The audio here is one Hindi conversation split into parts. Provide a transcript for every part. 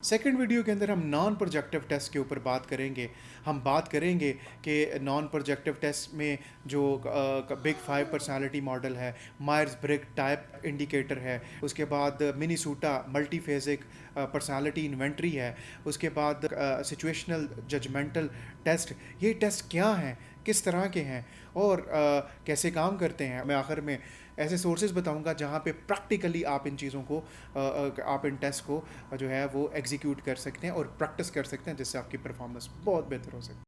सेकंड वीडियो के अंदर हम नॉन प्रोजेक्टिव टेस्ट के ऊपर बात करेंगे। हम बात करेंगे कि नॉन प्रोजेक्टिव टेस्ट में जो बिग फाइव पर्सनालिटी मॉडल है, मायर्स ब्रिग टाइप इंडिकेटर है, उसके बाद मिनीसूटा मल्टीफेजिक पर्सनालिटी इन्वेंट्री है, उसके बाद सिचुएशनल जजमेंटल टेस्ट। ये टेस्ट क्या हैं, किस तरह के हैं और कैसे काम करते हैं। मैं आखिर में ऐसे सोर्सेज बताऊंगा जहाँ पे प्रैक्टिकली आप इन चीज़ों को आप इन टेस्ट को जो है वो एग्जीक्यूट कर सकते हैं और प्रैक्टिस कर सकते हैं, जिससे आपकी परफॉर्मेंस बहुत बेहतर हो सकती है।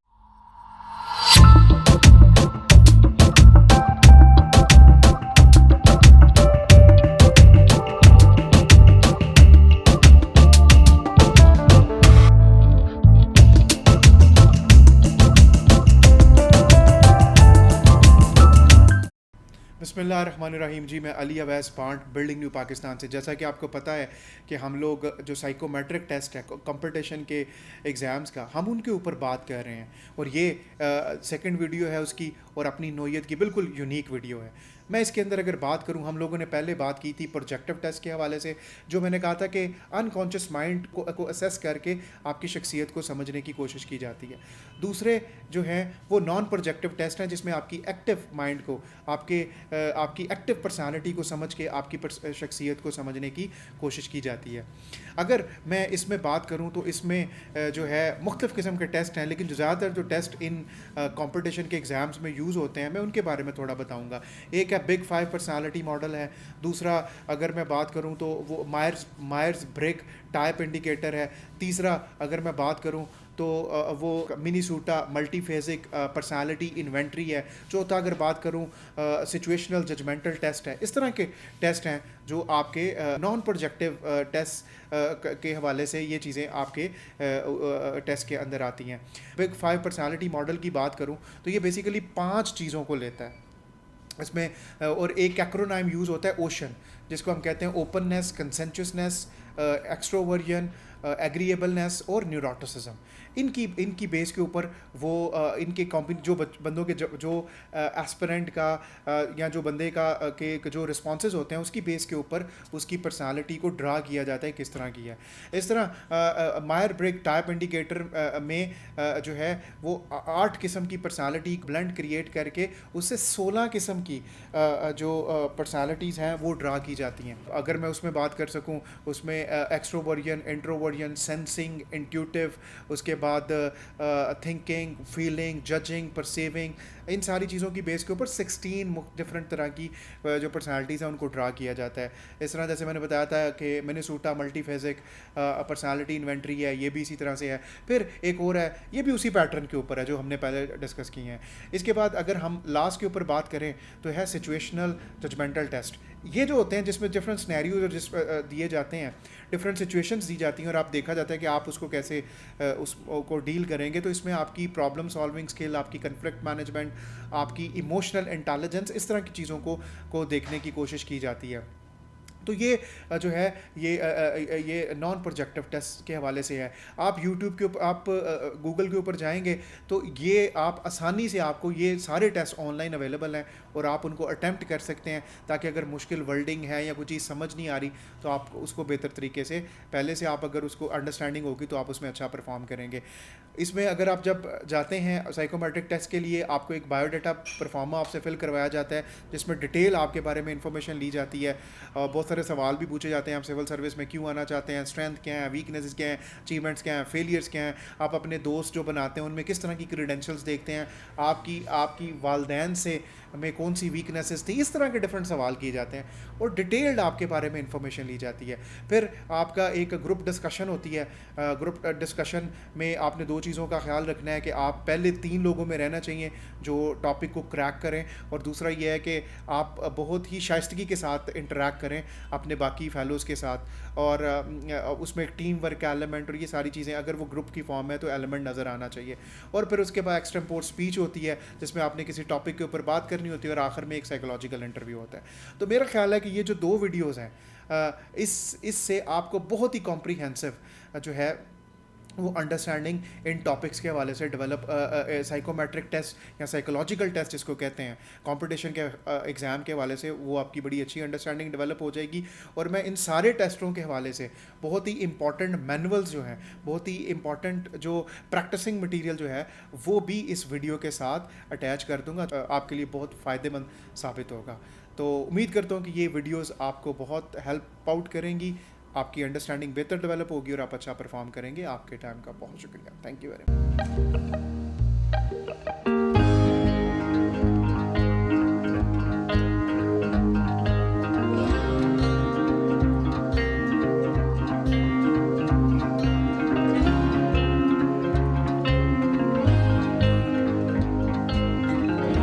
बिस्मिल्लाहिर्रहमानिर्रहीम जी, मैं अली अवैस पांट बिल्डिंग न्यू पाकिस्तान से। जैसा कि आपको पता है कि हम लोग जो साइकोमेट्रिक टेस्ट है कंपटीशन के एग्ज़ाम्स का, हम उनके ऊपर बात कर रहे हैं और ये सेकंड वीडियो है उसकी और अपनी नोयत की बिल्कुल यूनिक वीडियो है। मैं इसके अंदर अगर बात करूं, हम लोगों ने पहले बात की थी प्रोजेक्टिव टेस्ट के हवाले से, जो मैंने कहा था कि अनकॉन्शियस माइंड को असेस करके आपकी शख्सियत को समझने की कोशिश की जाती है। दूसरे जो हैं वो नॉन प्रोजेक्टिव टेस्ट हैं, जिसमें आपकी एक्टिव माइंड को, आपकी एक्टिव पर्सनालिटी को समझ के आपकी शख्सियत को समझने की कोशिश की जाती है। अगर मैं इसमें बात करूं तो इसमें जो है मुख्तलिफ़ किस्म के टेस्ट हैं, लेकिन जो ज़्यादातर जो टेस्ट इन कंपटीशन के एग्ज़ाम्स में यूज़ होते हैं, मैं उनके बारे में थोड़ा बताऊंगा। एक है बिग फाइव पर्सनालिटी मॉडल है। दूसरा अगर मैं बात करूं तो वो मायर्स ब्रिग टाइप इंडिकेटर है। तीसरा अगर मैं बात करूं तो वो मिनीसूटा मल्टीफेजिक पर्सनालिटी इन्वेंट्री है। चौथा अगर बात करूं सिचुएशनल जजमेंटल टेस्ट है। इस तरह के टेस्ट हैं जो आपके नॉन प्रोजेक्टिव टेस्ट के हवाले से ये चीज़ें आपके टेस्ट के अंदर आती हैं। बिग फाइव पर्सनालिटी मॉडल की बात करूं तो ये बेसिकली 5 चीज़ों को लेता है इसमें, और एक एक्रोनाइम यूज़ होता है ओशन, जिसको हम कहते हैं ओपननेस, कंसेंचुअसनेस, एक्सट्रोवर्जन, एग्रीएबलनेस और न्यूरोटिसिज्म। इनकी बेस के ऊपर वो इनके जो बंदों के जो एस्पिरेंट का या जो बंदे के जो रिस्पॉन्सेज होते हैं, उसकी बेस के ऊपर उसकी पर्सनालिटी को ड्रा किया जाता है किस तरह की है। इस तरह मायर ब्रिग टाइप इंडिकेटर में जो है वो 8 किस्म की पर्सनालिटी ब्लेंड क्रिएट करके उससे 16 किस्म की जो पर्सनालिटीज़ हैं वो ड्रा की जाती हैं। अगर मैं उसमें बात कर सकूं, उसमें एक्सट्रोवर्जन, इंट्रोवर्जन, सेंसिंग, इंट्यूटिव, उसके बाद थिंकिंग, फीलिंग, जजिंग, परसीविंग, इन सारी चीज़ों की बेस के ऊपर 16 डिफरेंट तरह की जो पर्सनालिटीज़ हैं उनको ड्रा किया जाता है। इस तरह जैसे मैंने बताया था कि मिनीसूटा मल्टीफेजिक पर्सनालिटी इन्वेंट्री है, ये भी इसी तरह से है। फिर एक और है, ये भी उसी पैटर्न के ऊपर है जो हमने पहले डिस्कस की हैं। इसके बाद अगर हम लास्ट के ऊपर बात करें तो है सिचुएशनल जजमेंटल टेस्ट। ये जो होते हैं जिसमें डिफरेंट सिनेरियोज दिए जाते हैं, डिफरेंट सिचुएशंस दी जाती हैं और आप देखा जाता है कि आप उसको कैसे उसको डील करेंगे। तो इसमें आपकी प्रॉब्लम सॉल्विंग स्किल, आपकी कन्फ्लिक्ट मैनेजमेंट, आपकी इमोशनल इंटेलिजेंस, इस तरह की चीज़ों को देखने की कोशिश की जाती है। तो ये जो है ये नॉन प्रोजेक्टिव टेस्ट के हवाले से है। आप यूट्यूब के ऊपर, आप गूगल के ऊपर जाएंगे तो ये आप आसानी से, आपको ये सारे टेस्ट ऑनलाइन अवेलेबल हैं और आप उनको अटैम्प्ट कर सकते हैं, ताकि अगर मुश्किल वर्डिंग है या कोई चीज़ समझ नहीं आ रही तो आप उसको बेहतर तरीके से, पहले से आप अगर उसको अंडरस्टैंडिंग होगी तो आप उसमें अच्छा परफॉर्म करेंगे। इसमें अगर आप जब जाते हैं साइकोमेट्रिक टेस्ट के लिए, आपको एक बायोडाटा परफॉर्मा आपसे फिल करवाया जाता है, जिसमें डिटेल आपके बारे में इंफॉर्मेशन ली जाती है। बहुत सारे सवाल भी पूछे जाते हैं, आप सिविल सर्विस में क्यों आना चाहते हैं, स्ट्रेंथ क्या है, वीकनेसेस क्या हैं, अचीवमेंट्स क्या हैं, फेलियर्स क्या हैं, आप अपने दोस्त जो बनाते हैं उनमें किस तरह की क्रीडेंशियल्स देखते हैं, आपकी वालदैन से में कौन सी वीकनेसेस थी। इस तरह के डिफरेंट सवाल किए जाते हैं और डिटेल्ड आपके बारे में इंफॉर्मेशन ली जाती है। फिर आपका एक ग्रुप डिस्कशन होती है। ग्रुप डिस्कशन में आपने 2 चीज़ों का ख्याल रखना है कि आप पहले 3 लोगों में रहना चाहिए जो टॉपिक को क्रैक करें, और दूसरा ये है कि आप बहुत ही शाइस्तगी के साथ इंटरेक्ट करें अपने बाकी फेलोज़ के साथ, और उसमें टीम वर्क का एलिमेंट और ये सारी चीज़ें, अगर वो ग्रुप की फॉर्म है तो एलिमेंट नज़र आना चाहिए। और फिर उसके बाद एक्सटेम्पोर स्पीच होती है, जिसमें आपने किसी टॉपिक के ऊपर बात करनी होती है, और आखिर में एक साइकोलॉजिकल इंटरव्यू होता है। तो मेरा ख्याल है कि ये जो 2 वीडियोज़ हैं, इससे आपको बहुत ही कॉम्प्रीहेंसिव जो है वो अंडरस्टैंडिंग इन टॉपिक्स के हवाले से डेवलप, साइकोमेट्रिक टेस्ट या साइकोलॉजिकल टेस्ट जिसको कहते हैं, कंपटीशन के एग्ज़ाम के हवाले से वो आपकी बड़ी अच्छी अंडरस्टैंडिंग डेवलप हो जाएगी। और मैं इन सारे टेस्टों के हवाले से बहुत ही इंपॉर्टेंट मैनुअल्स जो हैं, बहुत ही इंपॉर्टेंट जो प्रैक्टिसिंग मटीरियल जो है वो भी इस वीडियो के साथ अटैच कर दूंगा, आपके लिए बहुत फ़ायदेमंद साबित होगा। तो उम्मीद करता हूँ कि ये वीडियोस आपको बहुत हेल्प आउट करेंगी, आपकी अंडरस्टैंडिंग बेहतर डेवलप होगी और आप अच्छा परफॉर्म करेंगे। आपके टाइम का बहुत शुक्रिया। Thank you very much.